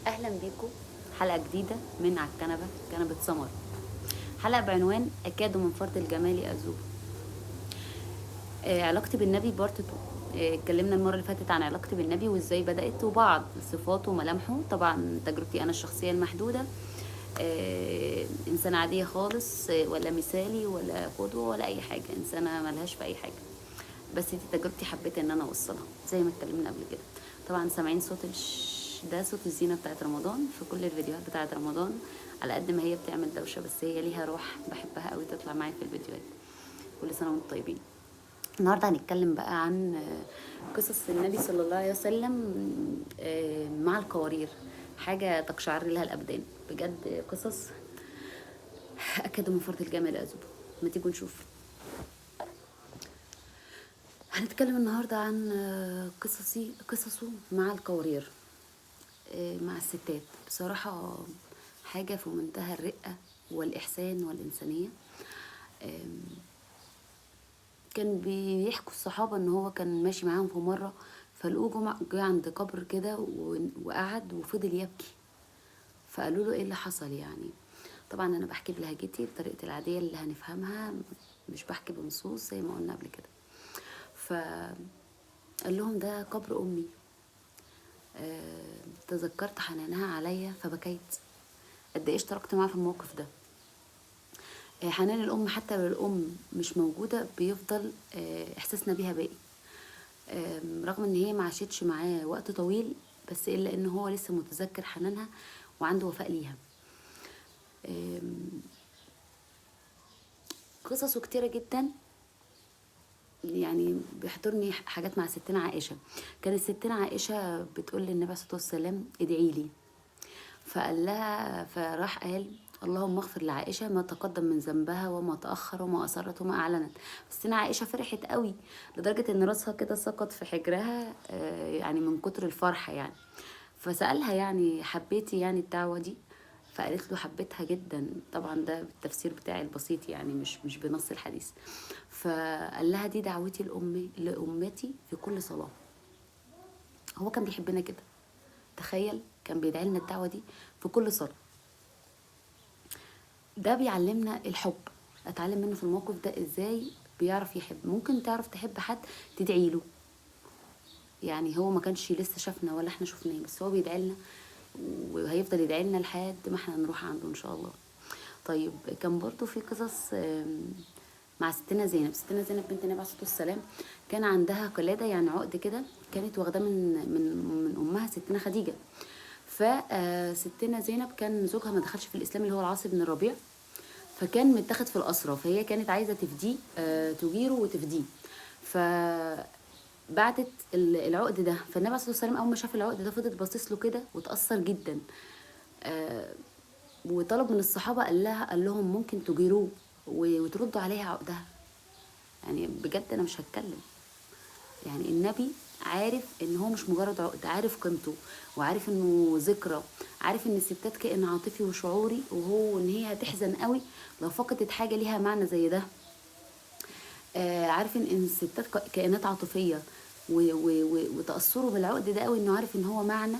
اهلا بيكم. حلقه جديده من على الكنبه، كنبه سمر. حلقه بعنوان اكاد من فرط الجمال اذوب. علاقتي بالنبي بارت 2. اتكلمنا المره اللي فاتت عن علاقتي بالنبي وازاي بدات وبعض صفاته وملامحه، طبعا تجربتي انا الشخصيه المحدوده. انسانه عاديه خالص، ولا مثالي ولا قدوه ولا اي حاجه، انسانه ملهاش في اي حاجه. بس دي تجربتي، حبيت ان انا اوصلها زي ما اتكلمنا قبل كده. طبعا سامعين صوت ده صوت الزينه بتاعت رمضان في كل الفيديوهات بتاعت رمضان. على قد ما هي بتعمل دوشه، بس هي ليها روح بحبها قوي تطلع معايا في الفيديوهات. كل سنه وانتم طيبين. النهارده هنتكلم بقى عن قصص النبي صلى الله عليه وسلم مع القوارير. حاجه تقشعر لها الابدان بجد. قصص اكاد من فرط الجمال اذوب. ما تيجوا نشوف. هنتكلم النهارده عن قصصه مع القوارير، مع الستات. بصراحة حاجة في منتهى الرقة والإحسان والإنسانية. كان بيحكوا الصحابة إن هو كان ماشي معاهم في مرة، فلقوه جه عند قبر كده وقعد وفضل يبكي. فقالوا له إيه اللي حصل يعني. طبعا أنا بحكي بلهجتي بطريقتي العادية اللي هنفهمها، مش بحكي بنصوص زي ما قلنا قبل كده. فقال لهم ده قبر أمي. تذكرت حنانها عليا فبكيت. قد ايه اشتركت معاه في الموقف ده. حنان الام حتى لو الام مش موجوده بيفضل احساسنا بيها باقي. رغم ان هي ما عاشتش معاه وقت طويل، بس الا ان هو لسه متذكر حنانها وعنده وفاء ليها. قصصه كتيره جدا. يعني بيحضرني حاجات مع ستنا عائشه. كانت ستنا عائشه بتقول للنبي عليه الصلاه والسلام ادعي لي. فقال لها، فراح قال اللهم اغفر لعائشة ما تقدم من ذنبها وما تأخر وما أسرت وما أعلنت. بس سيدنا عائشة فرحت قوي لدرجة إن راسها كده سقط في حجرها، يعني من كتر الفرحة يعني. فسألها يعني حبيتي يعني الدعوة دي؟ فقالت له حبيتها جدا. طبعا ده بالتفسير بتاعي البسيط يعني، مش بنص الحديث. فقال لها دي دعوتي لأمتي في كل صلاة. هو كان بيحبنا كده. تخيل كان بيدعي لنا الدعوة دي في كل صلاة. ده بيعلمنا الحب. اتعلم منه في الموقف ده ازاي بيعرف يحب. ممكن تعرف تحب حد تدعي له، يعني هو ما كانش لسه شافنا ولا احنا شفناه، بس هو بيدعي لنا وهيفضل يدعي لنا لحد ما احنا نروح عنده ان شاء الله. طيب كان برضو في قصص مع ستنا زينب. ستنا زينب بنت النبي عليه الصلاه والسلام كان عندها قلاده، يعني عقد كده، كانت واخداه من امها ستنا خديجه. فستنا زينب كان زوجها ما دخلش في الاسلام، اللي هو العاص بن الربيع. فكان متاخد في الأسرة، فهي كانت عايزة تفديه، تجيره وتفديه. فبعتت العقد ده. فالنبي عليه الصلاة والسلام أول ما شاف العقد ده فضل باصص له كده وتأثر جدا. وطلب من الصحابة، قال لهم ممكن تجيروه وتردوا عليها عقدها. يعني بجد أنا مش هتكلم. يعني النبي عارف ان هو مش مجرد عقد، عارف قيمته وعارف انه ذكرى. عارف ان الستات كائن عاطفي وشعوري، وهو ان هي هتحزن قوي لو فقدت حاجه ليها معنى زي ده. عارف ان الستات كائنات عاطفيه، وتاثره بالعقد ده قوي، انه عارف ان هو معنى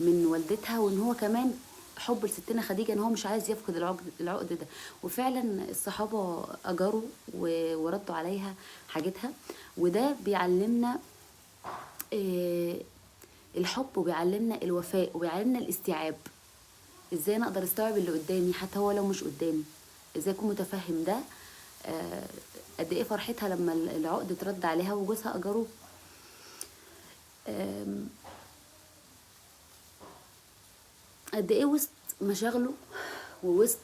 من والدتها، وان هو كمان حب لستنا خديجه، ان هو مش عايز يفقد العقد ده. وفعلا الصحابه اجروا وردوا عليها حاجتها. وده بيعلمنا الحب، وبيعلمنا الوفاء، وبيعلمنا الاستيعاب. ازاي انا اقدر استوعب اللي قدامي حتى هو لو مش قدامي. ازاي اكون متفهم ده. قد ايه فرحتها لما العقد اترد عليها وجوزها اجروه. قد ايه وسط مشاغله ووسط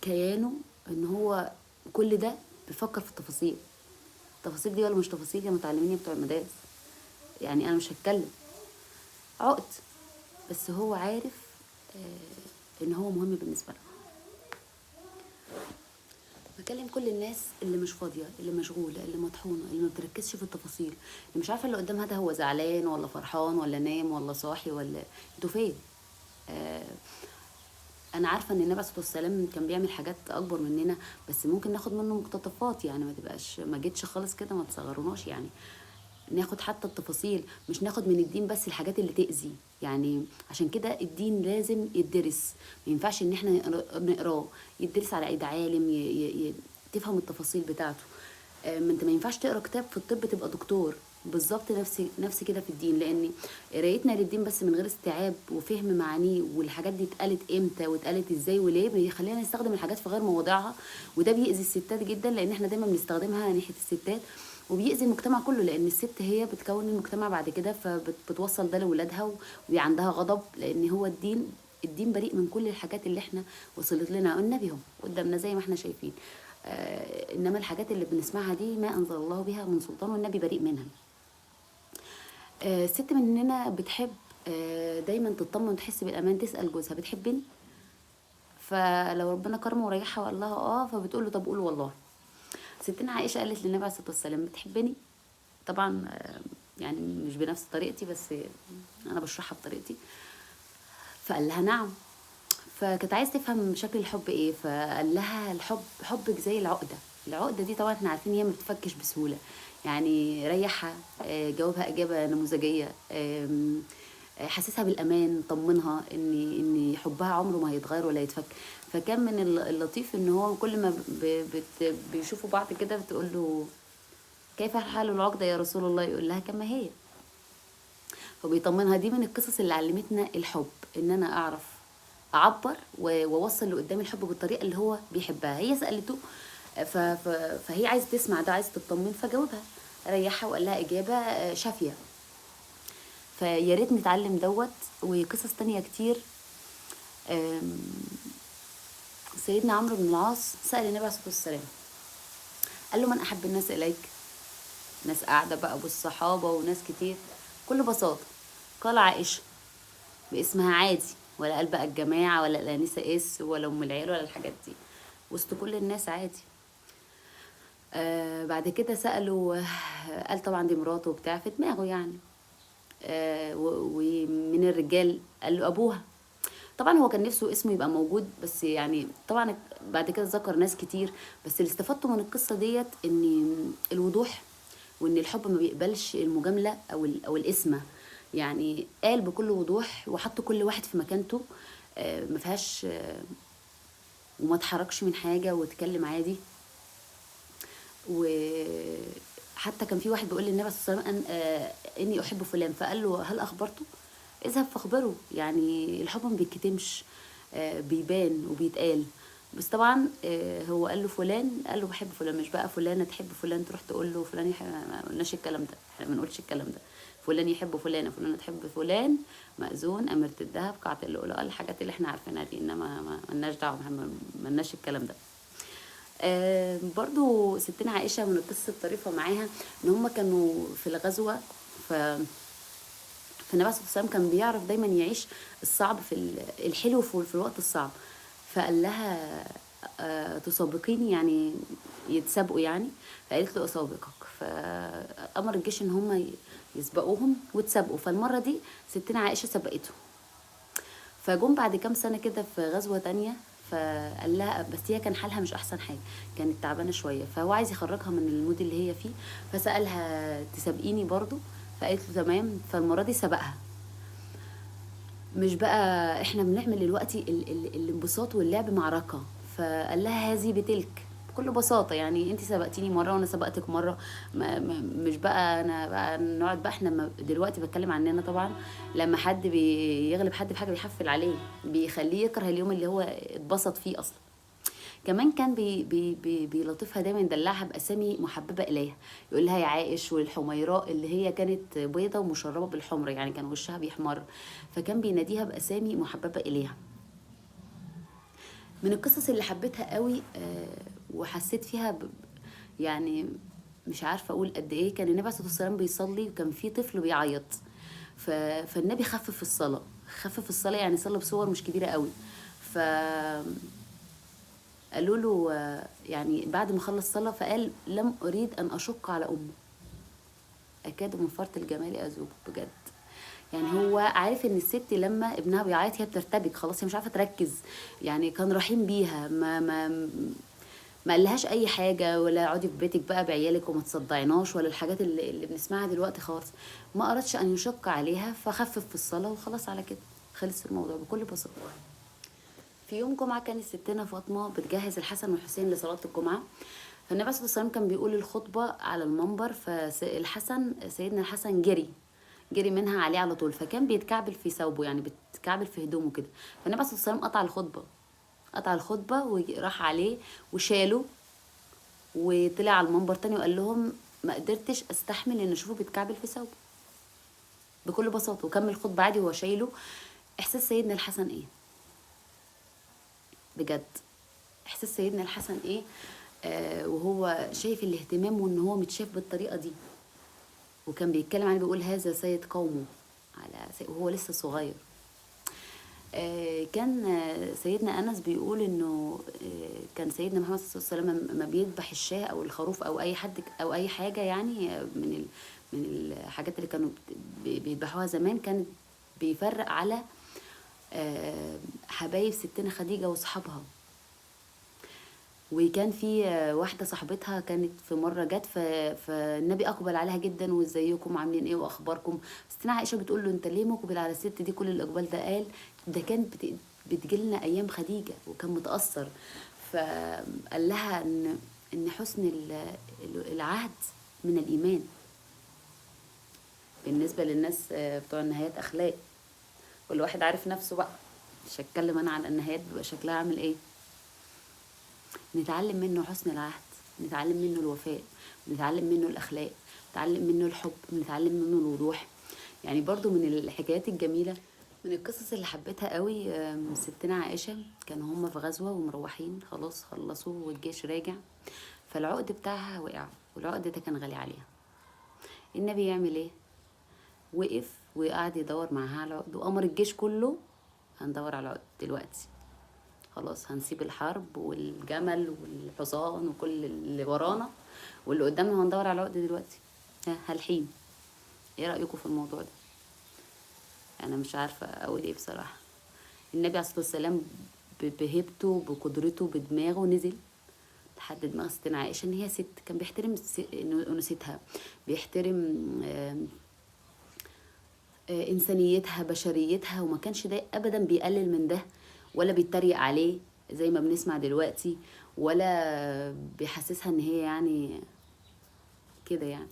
كيانه ان هو كل ده بيفكر في التفاصيل. التفاصيل دي ولا مش تفاصيل يا متعلمين بتوع المدارس؟ يعني انا مش هتكلم. عقد، بس هو عارف ان هو مهم بالنسبه له. بكلم كل الناس اللي مش فاضيه، اللي مشغوله، اللي مطحونه، اللي ما بتركزش في التفاصيل، اللي مش عارفه اللي قدامها ده هو زعلان ولا فرحان ولا نام ولا صاحي ولا انتوا فين. آه انا عارفه ان النبي عليه الصلاه والسلام كان بيعمل حاجات اكبر مننا، بس ممكن ناخد منه مقتطفات، يعني ما تبقاش ما جيتش خالص كده، ما تصغروناش يعني. ناخد حتى التفاصيل، مش ناخد من الدين بس الحاجات اللي تأذي. يعني عشان كده الدين لازم يدرس، ما ينفعش ان احنا نقراه، يدرس على ايد عالم تفهم التفاصيل بتاعته. ما انت ما ينفعش تقرا كتاب في الطب تبقى دكتور. بالظبط نفس كده في الدين، لان قرايتنا للدين بس من غير استيعاب وفهم معانيه والحاجات دي اتقالت امتى واتقالت ازاي وليه، بيخلينا نستخدم الحاجات في غير مواضعها. وده بيأذي الستات جدا، لان احنا دايما بنستخدمها ناحيه الستات، وبيأذي المجتمع كله، لان الست هي بتكون المجتمع بعد كده، فبتوصل ده لاولادها وعندها غضب، لان هو الدين بريء من كل الحاجات اللي احنا وصلت لنا، النبي هو قدامنا زي ما احنا شايفين. انما الحاجات اللي بنسمعها دي ما انزل الله بها من سلطان، والنبي بريء منها. الست مننا بتحب دايما تطمن وتحس بالامان، تسال جوزها بتحبني، فلو ربنا كرمه وريحها وقال لها فبتقول له طب قول والله. ستنا عائشه قالت للنبي عليه الصلاه والسلام بتحبني؟ طبعا يعني مش بنفس طريقتي، بس انا بشرحها بطريقتي. فقال لها نعم. فكانت عايز تفهم شكل الحب ايه، فقال لها الحب حبك زي العقده دي طبعا احنا عارفين هي ما بتفكش بسهوله. يعني ريحها، جاوبها اجابه نموذجيه، حسسها بالامان، طمنها ان حبها عمره ما هيتغير ولا يتفك. فكان من اللطيف ان هو كل ما بيشوفوا بعض كده بتقول له كيف حال العقده يا رسول الله، يقول لها كما هي. فبيطمنها. دي من القصص اللي علمتنا الحب، ان انا اعرف اعبر واوصل اللي قدامي الحب بالطريقه اللي هو بيحبها. هي سالته فهي عايزه تسمع ده، عايزه تطمن، فجاوبها ريحها وقال لها اجابه شافيه. فيا ريت نتعلم دوت. وقصص تانية كتير. سيدنا عمرو بن العاص سأل النبي عليه الصلاة والسلام، قال له من أحب الناس إليك؟ ناس قاعدة بقى بالصحابة وناس كتير، بكل بساطة قال عائشة باسمها عادي، ولا قال بقى الجماعة ولا الأنسة ولا أم العيال ولا الحاجات دي، وسط كل الناس عادي. بعد كده سأله، قال طبعا دي مراته وبتاع في دماغه يعني. ومن الرجال قال له أبوها. طبعا هو كان نفسه اسمه يبقى موجود، بس يعني طبعا بعد كده ذكر ناس كتير. بس اللي استفدته من القصة ديت ان الوضوح، وان الحب ما بيقبلش المجاملة او الاسمة. يعني قال بكل وضوح وحط كل واحد في مكانته، ما فيهاش وما اتحركش من حاجة واتكلم عادي. وحتى كان في واحد بيقول للنبي صلى الله عليه وسلم اني احب فلان، فقال له هل اخبرته؟ اذهب فاخبره. يعني الحب ما بيتكتمش، بيبان وبيتقال. بس طبعا هو قال له فلان، قال له بحب فلان، مش بقى فلانه تحب فلان تروح تقول له فلان يحب. ما قلناش الكلام ده، احنا ما بنقولش الكلام ده. فلان يحب فلانه، فلانه تحب فلان، مأذون، اميرة الذهب، قاعة اللؤلؤة، الحاجات اللي احنا عارفينها دي. انما ما لناش دعوه، ما لناش الكلام ده. برضو ستنا عائشة من القصة الطريفة معاها ان هم كانوا في الغزوة. فالنبي عليه الصلاة والسلام كان بيعرف دايما يعيش الصعب في الحلو في الوقت الصعب. فقال لها تسابقيني، يعني يتسابقوا يعني. فقالت له اسابقك. فامر الجيش ان هم يسبقوهم وتسابقوا. فالمرة دي ستنا عائشة سبقته. فجم بعد كام سنة كده في غزوة تانية، فقال لها، بس هي كان حالها مش احسن حاجه، كانت تعبانه شويه، فهو عايز يخرجها من المود اللي هي فيه. فسالها تسابقيني برضو؟ فقالت له تمام. فالمره دي سبقها. مش بقى احنا بنعمل دلوقتي الانبساط واللعب معركه. فقال لها هذه بتلك، بكل بساطه. يعني انت سبقتيني مره وانا سبقتك مره. مش بقى انا بقى نقعد بقى احنا دلوقتي بتكلم عننا طبعا. لما حد بيغلب حد في حاجه بيحفل عليه، بيخليه يكره اليوم اللي هو اتبسط فيه اصلا. كمان كان بيلطفها دايما، يدلعها باسامي محببه اليها. يقول لها يا عائش والحميراء، اللي هي كانت بيضه ومشربه بالحمر، يعني كان وشها بيحمر. فكان بيناديها باسامي محببه اليها. من القصص اللي حبيتها قوي وحسيت فيها يعني مش عارفه اقول قد ايه. كان النبي عليه الصلاه والسلام بيصلي، وكان في طفل بيعيط. فالنبي خفف الصلاه. يعني صلى بصور مش كبيره قوي. ف قالوا له يعني بعد ما خلص صلاة، فقال لم أريد أن أشق على أمه، أكاد من فرط الجمال أذوب بجد. يعني هو عارف ان الست لما ابنها بيعيط هي بترتبك خلاص، هي مش عارفه تركز. يعني كان رحيم بيها، ما قالهاش اي حاجه، ولا اقعدي في بيتك بقى بعيالك وما تصدعيناش، ولا الحاجات اللي بنسمعها دلوقتي خالص. ما اردش ان يشق عليها، فخفف في الصلاه وخلاص، على كده خلص الموضوع بكل بساطه. في يوم جمعه كانت ستنا فاطمه بتجهز الحسن والحسين لصلاه الجمعه، فالنبي عليه الصلاه والسلام كان بيقول الخطبه على المنبر، فالحسن سيدنا الحسن جري منها عليه على طول، فكان بيتكعبل في ثوبه، يعني بيتكعبل في هدومه كده. فالنبي عليه الصلاه والسلام قطع الخطبه وراح عليه وشاله، وطلع على المنبر تاني وقال لهم ما قدرتش استحمل ان اشوفه بيتكعبل في ثوبه بكل بساطه، وكمل الخطبه عادي وهو شايله. احساس سيدنا الحسن ايه بجد؟ احساس سيدنا الحسن ايه وهو شايف الاهتمام، وان هو متشاف بالطريقه دي، وكان بيتكلم عنه بيقول هذا سيد قومه، وهو لسه صغير. كان سيدنا انس بيقول انه كان سيدنا محمد صلى الله عليه وسلم لما بيذبح الشاه او الخروف او اي حد او اي حاجه، يعني من الحاجات اللي كانوا بيذبحوها زمان، كان بيفرق على حبايب ستنا خديجه واصحابها. وكان في واحده صاحبتها كانت في مره جت، فالنبي اقبل عليها جدا، وازيكم عاملين ايه واخباركم. ستنا عائشه بتقول له انت ليه مقبل على الست دي كل الاقبال ده؟ قال ده كانت بتجيلنا ايام خديجه، وكان متاثر. فقال لها ان حسن العهد من الايمان. بالنسبه للناس بتوع النهايات اخلاق، كل واحد عارف نفسه بقى، مش هتكلم انا على النهايات بيبقى شكلها عامل ايه. نتعلم منه حسن العهد، نتعلم منه الوفاء، نتعلم منه الأخلاق، نتعلم منه الحب، نتعلم منه الوضوح. يعني برضو من الحكايات الجميلة، من القصص اللي حبيتها قوي، ستنا عائشة كانوا هم في غزوة ومروحين خلاص خلصوا والجيش راجع، فالعقد بتاعها وقع، والعقد ده كان غالي عليها. النبي يعمل ايه؟ وقف وقعد يدور معاها على العقد، وأمر الجيش كله هندور على العقد دلوقتي، خلاص هنسيب الحرب والجمل والحصان وكل اللي ورانا واللي قدامنا، وهندور على العقد دلوقتي. هالحين ايه رأيكم في الموضوع ده؟ انا مش عارفة اقول ايه بصراحة. النبي عليه الصلاة والسلام بهيبته بقدرته بدماغه نزل لحد دماغ ستنا عائشة، ان هي ست، كان بيحترم انوثتها، بيحترم انسانيتها بشريتها، وما كانش ده ابدا بيقلل من ده، ولا بيتريق عليه زي ما بنسمع دلوقتي، ولا بيحسسها ان هي يعني كده يعني.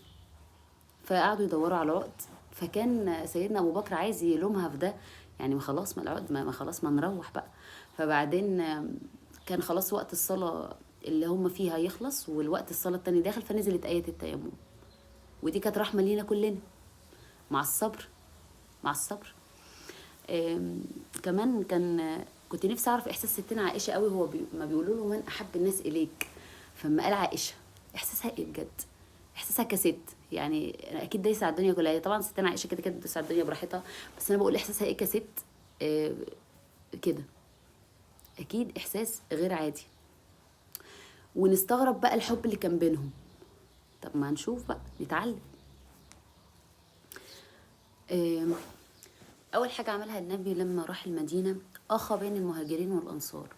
فقعدوا يدوروا على عقد، فكان سيدنا ابو بكر عايز يلومها في ده، يعني ما خلاص ما العقد ما خلاص ما نروح بقى. فبعدين كان خلاص وقت الصلاة اللي هم فيها يخلص، والوقت الصلاة التاني داخل، فنزلت آية التيمم، ودي كانت رحمة لينا كلنا، مع الصبر مع الصبر. كمان كنت نفسي اعرف احساس ستنا عائشه قوي، هو ما بيقولوا له من احب الناس اليك، فما قال عائشه احساسها ايه بجد؟ احساسها كست، يعني اكيد دايسه على الدنيا كلها، طبعا ستنا عائشه كده كده بتدوس على الدنيا براحتها، بس انا بقول احساسها ايه كست كده، اكيد احساس غير عادي. ونستغرب بقى الحب اللي كان بينهم. طب ما نشوف بقى نتعلم. اول حاجه عملها النبي لما راح المدينه اخى بين المهاجرين والانصار.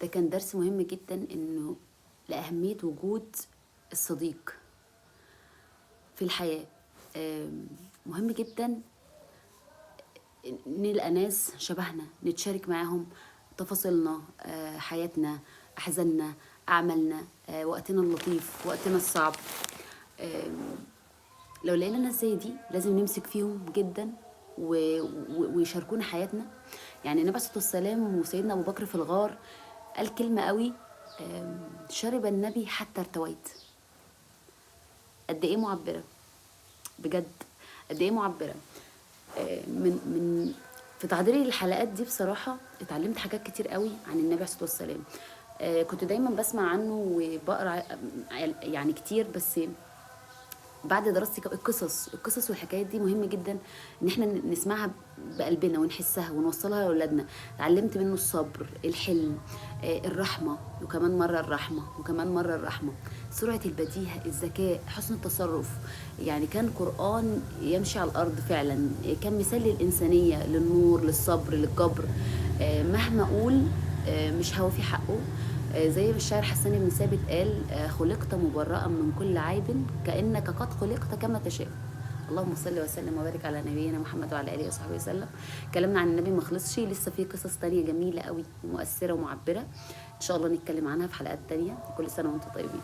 ده كان درس مهم جدا، انه لاهميه وجود الصديق في الحياه. مهم جدا نلقى ناس شبهنا نتشارك معاهم تفاصيلنا، حياتنا، احزاننا، اعمالنا، وقتنا اللطيف، وقتنا الصعب. لو لقينا ناس زي دي لازم نمسك فيهم جدا ويشاركونا حياتنا. يعني النبي صلى الله عليه وسلم وسيدنا ابو بكر في الغار قال كلمه قوي، شرب النبي حتى ارتويت. قد ايه معبره بجد، قد ايه معبره. من في تحضيري للحلقات دي بصراحه اتعلمت حاجات كتير قوي عن النبي عليه الصلاه والسلام. كنت دايما بسمع عنه وبقرا يعني كتير، بس بعد دراستي القصص والحكايات دي مهم جدا ان احنا نسمعها بقلبنا ونحسها ونوصلها لاولادنا. اتعلمت منه الصبر، الحلم، الرحمه، وكمان مره الرحمه، وكمان مره الرحمه، سرعه البديهه، الذكاء، حسن التصرف. يعني كان قرآن يمشي على الارض فعلا، كان مثال للانسانيه، للنور، للصبر، للجبر. مهما اقول مش هوفي حقه. زي ما الشاعر حسان بن ثابت قال خلقت مبرأ من كل عيب كأنك قد خلقت كما تشاء. اللهم صل وسلم وبارك على نبينا محمد وعلى اله وصحبه وسلم. كلامنا عن النبي ما خلصش، لسه في قصص تانية جميله قوي ومؤثره ومعبره، ان شاء الله نتكلم عنها في حلقات تانية. كل سنه وانتم طيبين.